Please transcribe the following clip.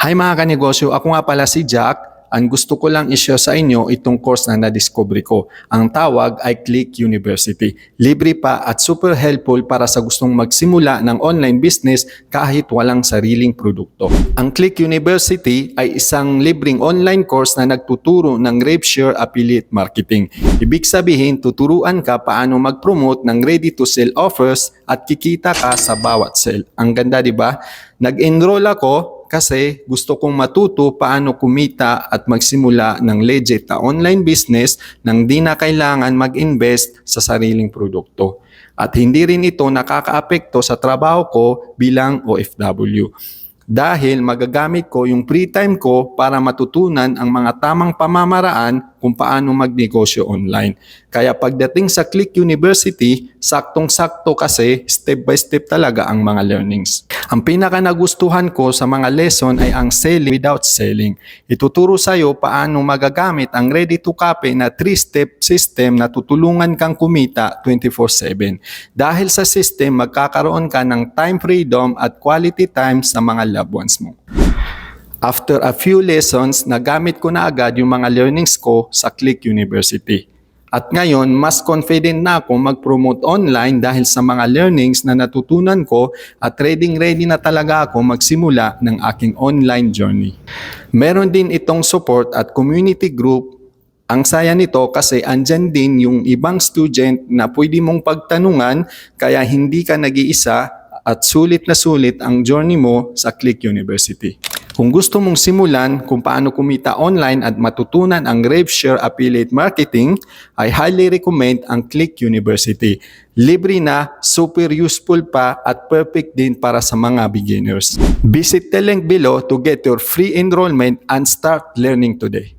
Hi mga kanegosyo, ako nga pala si Jack. Ang gusto ko lang i-share sa inyo itong course na nadiscover ko. Ang tawag ay Click University. Libre pa at super helpful para sa gustong magsimula ng online business kahit walang sariling produkto. Ang Click University ay isang libreng online course na nagtuturo ng RevShare Affiliate Marketing. Ibig sabihin, tuturuan ka paano mag-promote ng ready-to-sell offers at kikita ka sa bawat sale. Ang ganda, di ba? Nag-enroll ako kasi gusto kong matuto paano kumita at magsimula ng legit na online business nang di na kailangan mag-invest sa sariling produkto. At hindi rin ito nakakaapekto sa trabaho ko bilang OFW. Dahil magagamit ko yung free time ko para matutunan ang mga tamang pamamaraan kung paano magnegosyo online. Kaya pagdating sa Click University, saktong-sakto kasi step by step talaga ang mga learnings. Ang pinaka nagustuhan ko sa mga lesson ay ang selling without selling. Ituturo sa iyo paano magagamit ang ready-to-copy na 3-step system na tutulungan kang kumita 24/7. Dahil sa system, magkakaroon ka ng time freedom at quality time sa mga loved ones mo. After a few lessons, nagamit ko na agad yung mga learnings ko sa Click University. At ngayon, mas confident na ako mag-promote online dahil sa mga learnings na natutunan ko at ready na talaga ako magsimula ng aking online journey. Meron din itong support at community group. Ang saya nito kasi andyan din yung ibang student na pwede mong pagtanungan kaya hindi ka nag-iisa at sulit na sulit ang journey mo sa Click University. Kung gusto mong simulan kung paano kumita online at matutunan ang RevShare Affiliate Marketing, I highly recommend ang Click University. Libre na, super useful pa at perfect din para sa mga beginners. Visit the link below to get your free enrollment and start learning today.